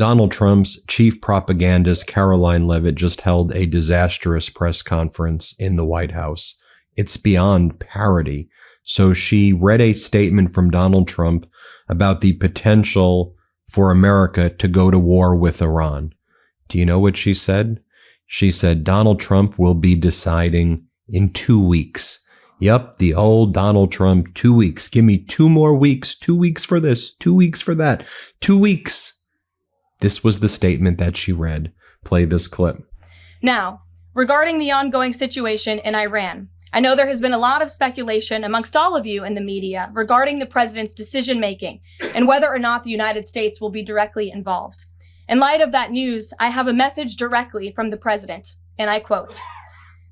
Donald Trump's chief propagandist, Karoline Leavitt, just held a disastrous press conference in the White House. It's beyond parody. So she read a statement from Donald Trump about the potential for America to go to war with Iran. Do you know what she said? She said, Donald Trump will be deciding in 2 weeks. Yep, the old Donald Trump, 2 weeks. Give me 2 more weeks, 2 weeks for this, 2 weeks for that, 2 weeks. This was the statement that she read. Play this clip. Now, regarding the ongoing situation in Iran, I know there has been a lot of speculation amongst all of you in the media regarding the president's decision-making and whether or not the United States will be directly involved. In light of that news, I have a message directly from the president, and I quote,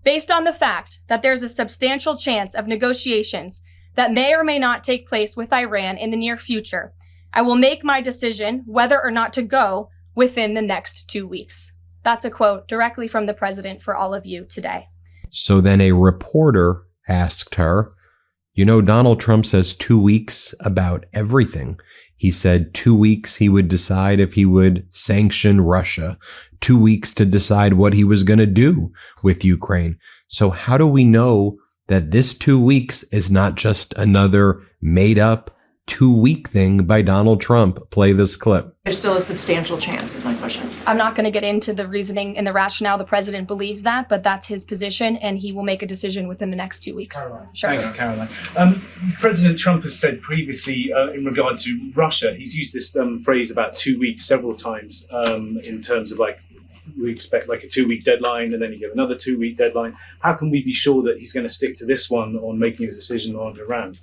"Based on the fact that there's a substantial chance of negotiations that may or may not take place with Iran in the near future, I will make my decision whether or not to go within the next 2 weeks." That's a quote directly from the president for all of you today. So then a reporter asked her, you know, Donald Trump says 2 weeks about everything. He said 2 weeks he would decide if he would sanction Russia, 2 weeks to decide what he was going to do with Ukraine. So how do we know that this 2 weeks is not just another made up 2-week thing by Donald Trump? Play this clip. There's still a substantial chance, is my question. I'm not going to get into the reasoning and the rationale. The president believes that, but that's his position, and he will make a decision within the next 2 weeks. Karoline. Sure. Thanks, Karoline. President Trump has said previously in regard to Russia, he's used this phrase about 2 weeks several times in terms of like, we expect like a 2-week deadline and then you get another 2-week deadline. How can we be sure that he's going to stick to this one on making a decision on Iran?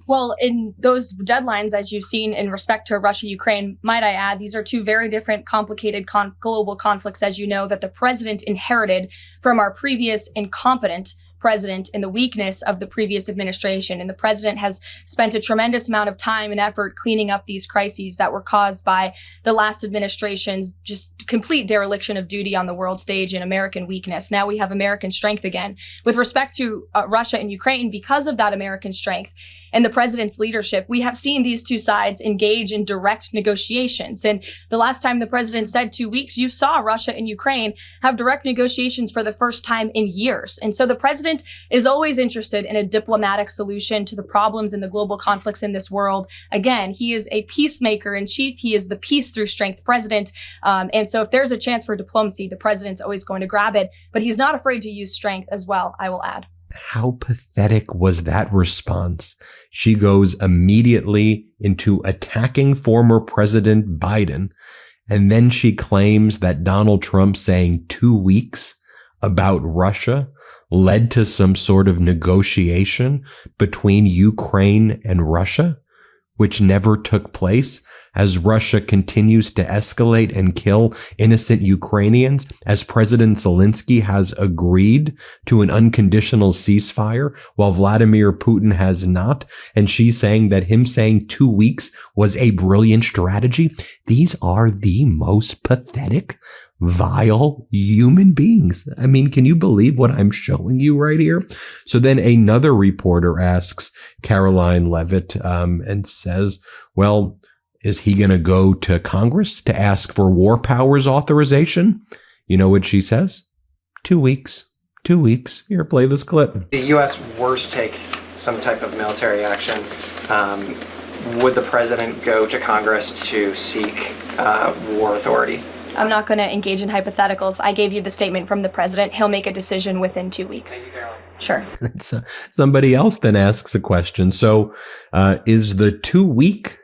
Well, in those deadlines, as you've seen in respect to Russia, Ukraine, might I add, these are two very different, complicated global conflicts, as you know, that the president inherited from our previous incompetent president and the weakness of the previous administration. And the president has spent a tremendous amount of time and effort cleaning up these crises that were caused by the last administration's just complete dereliction of duty on the world stage and American weakness. Now we have American strength again. With respect to Russia and Ukraine, because of that American strength and the president's leadership, we have seen these two sides engage in direct negotiations. And the last time the president said 2 weeks, you saw Russia and Ukraine have direct negotiations for the first time in years. And so the president is always interested in a diplomatic solution to the problems and the global conflicts in this world. Again, he is a peacemaker in chief. He is the peace through strength president. And so if there's a chance for diplomacy, the president's always going to grab it. But he's not afraid to use strength as well, I will add. How pathetic was that response? She goes immediately into attacking former President Biden, and then she claims that Donald Trump saying 2 weeks about Russia led to some sort of negotiation between Ukraine and Russia, which never took place, as Russia continues to escalate and kill innocent Ukrainians, as President Zelensky has agreed to an unconditional ceasefire while Vladimir Putin has not. And she's saying that him saying 2 weeks was a brilliant strategy. These are the most pathetic, vile human beings. I mean, can you believe what I'm showing you right here? So then another reporter asks Karoline Leavitt and says, well, is he going to go to Congress to ask for war powers authorization? You know what she says? 2 weeks. 2 weeks. Here, play this clip. The U.S. were to take some type of military action, would the president go to Congress to seek war authority? I'm not going to engage in hypotheticals. I gave you the statement from the president. He'll make a decision within 2 weeks. Sure. Somebody else then asks a question. So is the 2 week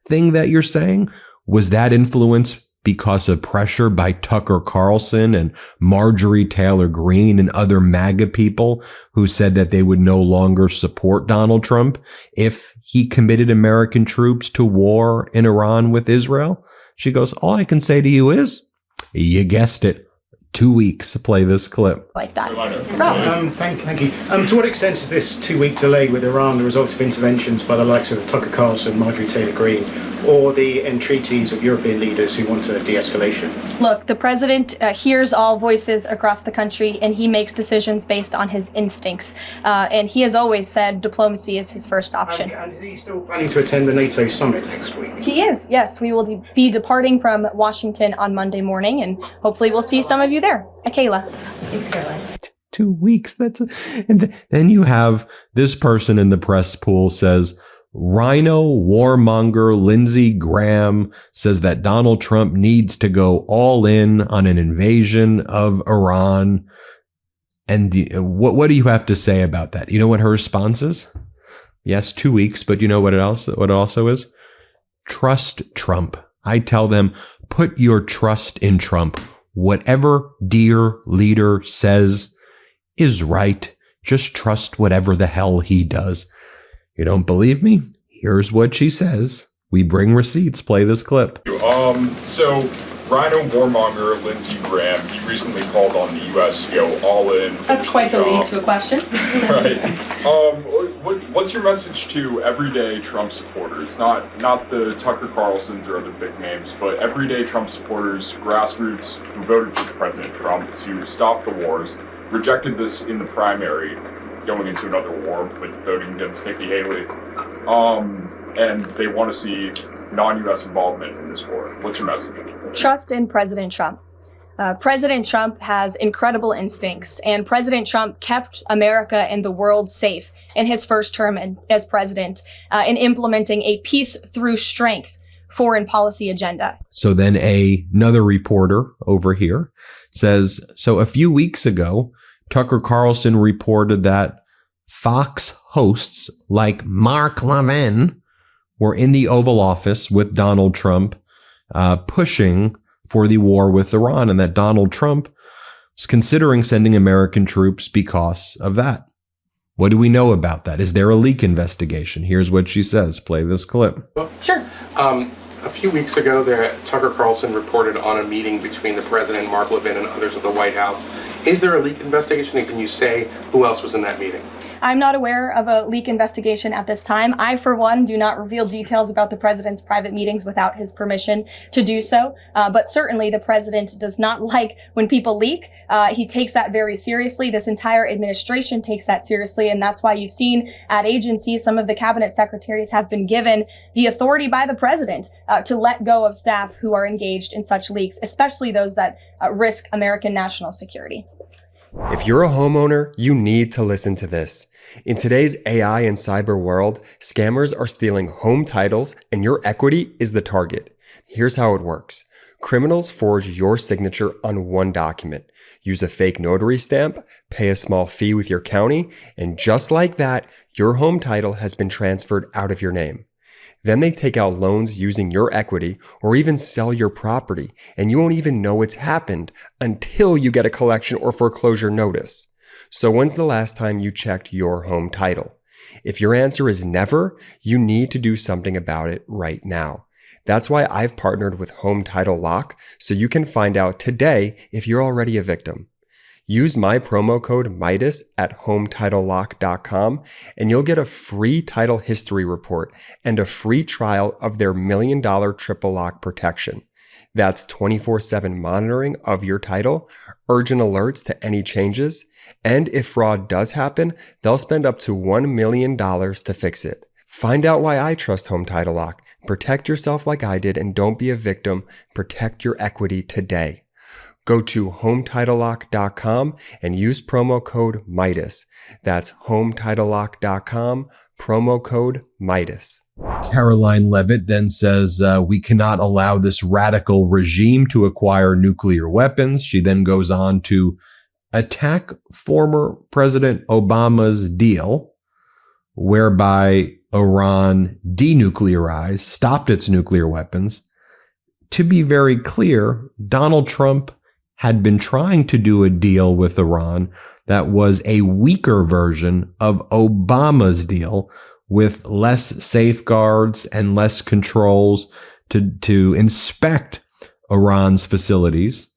thing that you're saying, was that influenced because of pressure by Tucker Carlson and Marjorie Taylor Greene and other MAGA people who said that they would no longer support Donald Trump if he committed American troops to war in Iran with Israel? She goes, all I can say to you is, you guessed it. 2 weeks. Play this clip. Like that. Thank you. To what extent is this 2 week delay with Iran the result of interventions by the likes of Tucker Carlson, Marjorie Taylor Greene, or the entreaties of European leaders who want a de-escalation? Look, the president hears all voices across the country, and he makes decisions based on his instincts. And he has always said diplomacy is his first option. And is he still planning to attend the NATO summit next week? He is, yes. We will be departing from Washington on Monday morning, and hopefully we'll see some of you there. Kayla. Thanks, Caroline. 2 weeks. And then you have this person in the press pool says, Rhino warmonger Lindsey Graham says that Donald Trump needs to go all in on an invasion of Iran. And what do you have to say about that? You know what her response is? Yes, 2 weeks, but you know what it also is? Trust Trump. I tell them, put your trust in Trump. Whatever dear leader says is right. Just trust whatever the hell he does. You don't believe me? Here's what she says. We bring receipts. Play this clip. So Rhino warmonger Lindsey Graham, he recently called on the U.S. to go all in. That's quite the lead to a question. Right. What's your message to everyday Trump supporters? Not the Tucker Carlsons or other big names, but everyday Trump supporters, grassroots who voted for President Trump to stop the wars, rejected this in the primary, going into another war with voting against Nikki Haley, and they want to see non-U.S. involvement in this war. What's your message? Trust in President Trump. President Trump has incredible instincts, and President Trump kept America and the world safe in his first term as president in implementing a peace through strength foreign policy agenda. So then another reporter over here says, so a few weeks ago, Tucker Carlson reported that Fox hosts like Mark Levin were in the Oval Office with Donald Trump, pushing for the war with Iran, and that Donald Trump was considering sending American troops because of that. What do we know about that? Is there a leak investigation? Here's what she says. Play this clip. Sure. A few weeks ago, Tucker Carlson reported on a meeting between the president, Mark Levin, and others at the White House. Is there a leak investigation, and can you say who else was in that meeting? I'm not aware of a leak investigation at this time. I, for one, do not reveal details about the president's private meetings without his permission to do so. But certainly the president does not like when people leak. He takes that very seriously. This entire administration takes that seriously. And that's why you've seen at agencies, some of the cabinet secretaries have been given the authority by the president to let go of staff who are engaged in such leaks, especially those that risk American national security. If you're a homeowner, you need to listen to this. In today's AI and cyber world, scammers are stealing home titles and your equity is the target. Here's how it works. Criminals forge your signature on one document, use a fake notary stamp, pay a small fee with your county, and just like that, your home title has been transferred out of your name. Then they take out loans using your equity or even sell your property, and you won't even know it's happened until you get a collection or foreclosure notice. So when's the last time you checked your home title? If your answer is never, you need to do something about it right now. That's why I've partnered with Home Title Lock so you can find out today if you're already a victim. Use my promo code Meidas at HomeTitleLock.com and you'll get a free title history report and a free trial of their $1 million triple lock protection. That's 24/7 monitoring of your title, urgent alerts to any changes, and if fraud does happen, they'll spend up to $1 million to fix it. Find out why I trust Home Title Lock. Protect yourself like I did and don't be a victim. Protect your equity today. Go to HomeTitleLock.com and use promo code Meidas. That's HomeTitleLock.com, promo code Meidas. Karoline Leavitt then says, we cannot allow this radical regime to acquire nuclear weapons. She then goes on to attack former President Obama's deal, whereby Iran denuclearized, stopped its nuclear weapons. To be very clear, Donald Trump had been trying to do a deal with Iran that was a weaker version of Obama's deal, with less safeguards and less controls to inspect Iran's facilities.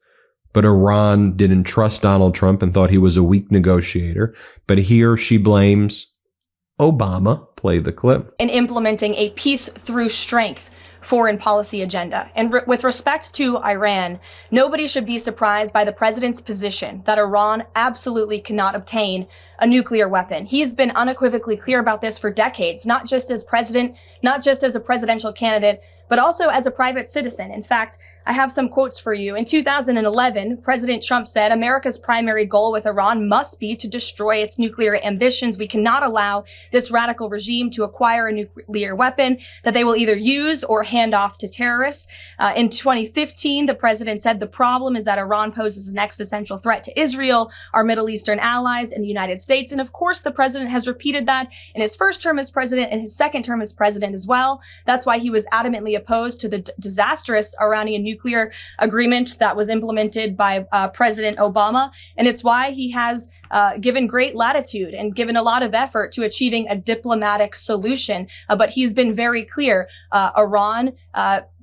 But Iran didn't trust Donald Trump and thought he was a weak negotiator. But here she blames Obama. Play the clip. In implementing a peace through strength foreign policy agenda. And with respect to Iran, nobody should be surprised by the president's position that Iran absolutely cannot obtain a nuclear weapon. He's been unequivocally clear about this for decades, not just as president, not just as a presidential candidate, but also as a private citizen. In fact, I have some quotes for you. In 2011, President Trump said, America's primary goal with Iran must be to destroy its nuclear ambitions. We cannot allow this radical regime to acquire a nuclear weapon that they will either use or hand off to terrorists. In 2015, the president said the problem is that Iran poses an existential threat to Israel, our Middle Eastern allies, and the United States. And of course, the president has repeated that in his first term as president and his second term as president as well. That's why he was adamantly opposed to the disastrous Iranian nuclear agreement that was implemented by President Obama. And it's why he has given great latitude and given a lot of effort to achieving a diplomatic solution. But he's been very clear. Iran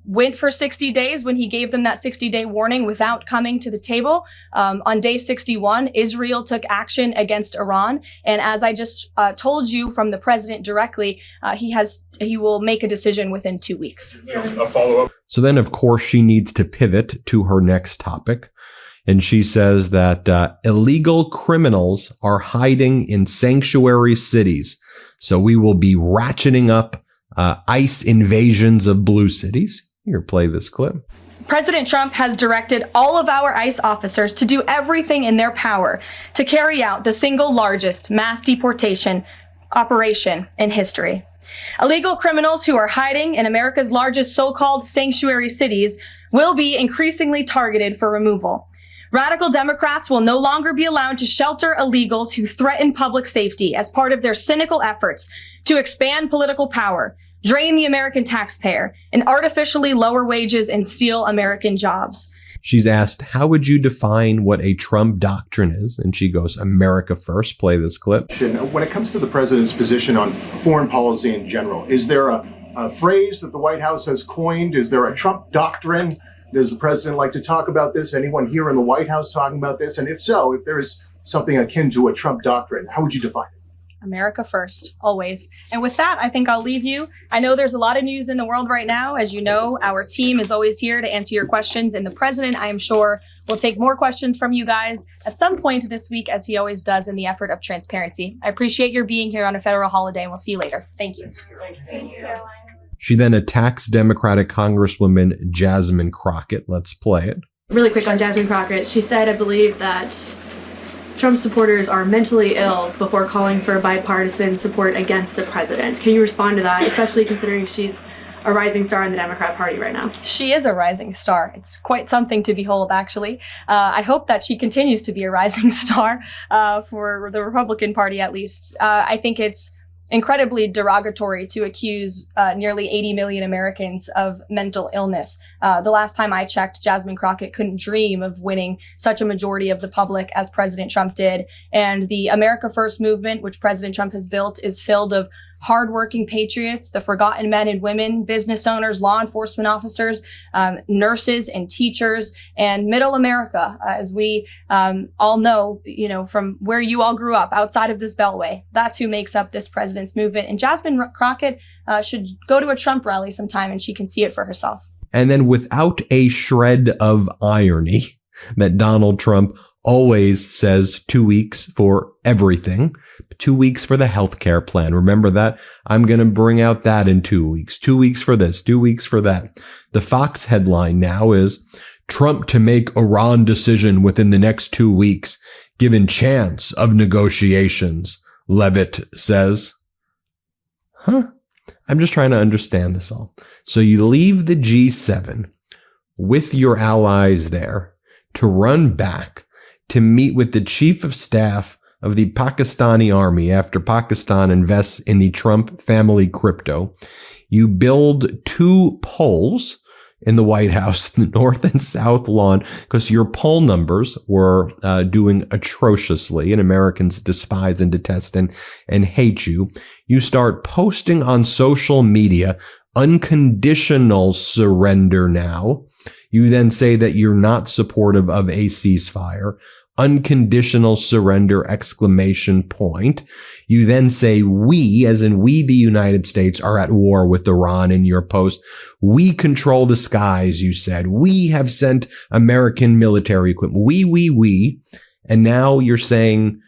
went for 60 days when he gave them that 60-day warning without coming to the table. On day 61, Israel took action against Iran. And as I just told you from the president directly, he will make a decision within 2 weeks. A follow-up. So then, of course, she needs to pivot to her next topic. And she says that illegal criminals are hiding in sanctuary cities. So we will be ratcheting up ICE invasions of blue cities. Here, play this clip. President Trump has directed all of our ICE officers to do everything in their power to carry out the single largest mass deportation operation in history. Illegal criminals who are hiding in America's largest so-called sanctuary cities will be increasingly targeted for removal. Radical Democrats will no longer be allowed to shelter illegals who threaten public safety as part of their cynical efforts to expand political power, drain the American taxpayer, and artificially lower wages and steal American jobs. She's asked, how would you define what a Trump doctrine is? And she goes, America first. Play this clip. When it comes to the president's position on foreign policy in general, is there a phrase that the White House has coined? Is there a Trump doctrine? Does the president like to talk about this? Anyone here in the White House talking about this? And if so, if there is something akin to a Trump doctrine, how would you define it? America first, always. And with that, I think I'll leave you. I know there's a lot of news in the world right now. As you know, our team is always here to answer your questions. And the president, I am sure, will take more questions from you guys at some point this week, as he always does in the effort of transparency. I appreciate your being here on a federal holiday, and we'll see you later. Thank you. Thank you, Karoline. She then attacks Democratic Congresswoman Jasmine Crockett. Let's play it. Really quick on Jasmine Crockett. She said, I believe, that Trump supporters are mentally ill before calling for bipartisan support against the president. Can you respond to that, especially considering she's a rising star in the Democrat Party right now? She is a rising star. It's quite something to behold, actually. I hope that she continues to be a rising star for the Republican Party, at least. I think it's incredibly derogatory to accuse nearly 80 million Americans of mental illness. The last time I checked, Jasmine Crockett couldn't dream of winning such a majority of the public as President Trump did. And the America First movement, which President Trump has built, is filled of hardworking patriots, the forgotten men and women, business owners, law enforcement officers, nurses and teachers, and middle America, as we all know, from where you all grew up, outside of this beltway. That's who makes up this president's movement. And Jasmine Crockett should go to a Trump rally sometime, and she can see it for herself. And then, without a shred of irony, that Donald Trump always says 2 weeks for everything, 2 weeks for the healthcare plan. Remember that? I'm going to bring out that in 2 weeks, 2 weeks for this, 2 weeks for that. The Fox headline now is Trump to make Iran decision within the next 2 weeks, given chance of negotiations, Leavitt says. I'm just trying to understand this all. So you leave the G7 with your allies there to run back to meet with the chief of staff of the Pakistani army after Pakistan invests in the Trump family crypto. You build 2 poles in the White House, the north and south lawn, because your poll numbers were doing atrociously, and Americans despise and detest and hate you. You start posting on social media, unconditional surrender now. You then say that you're not supportive of a ceasefire. unconditional surrender, exclamation point. You then say we, as in we, the United States, are at war with Iran in your post. We control the skies, you said. We have sent American military equipment. We. And now you're saying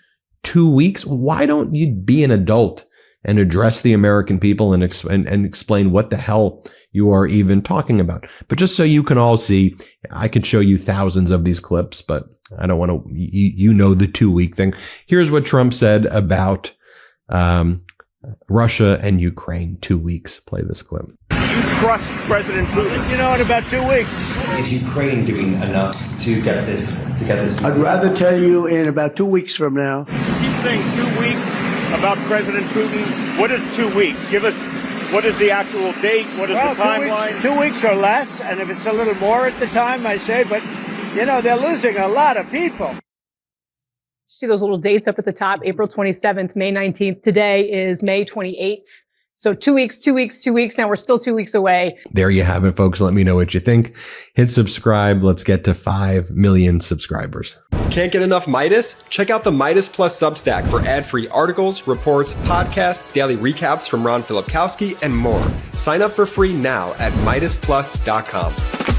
2 weeks? Why don't you be an adult and address the American people and explain what the hell you are even talking about? But just so you can all see, I could show you thousands of these clips, but I don't want to, you know, the 2 week thing. Here's what Trump said about Russia and Ukraine. 2 weeks. Play this clip. You trust President Putin? You know, in about 2 weeks. Is Ukraine doing enough to get this? I'd rather tell you in about 2 weeks from now. Keep saying 2 weeks about President Putin. What is 2 weeks? Give us, what is the actual date? What is the timeline? 2 weeks or less, and if it's a little more at the time, I say, but, you know, they're losing a lot of people. See those little dates up at the top, April 27th, May 19th. Today is May 28th. So 2 weeks. Now we're still 2 weeks away. There you have it, folks. Let me know what you think. Hit subscribe. Let's get to 5 million subscribers. Can't get enough Meidas? Check out the Meidas Plus Substack for ad-free articles, reports, podcasts, daily recaps from Ron Filipkowski, and more. Sign up for free now at MeidasPlus.com.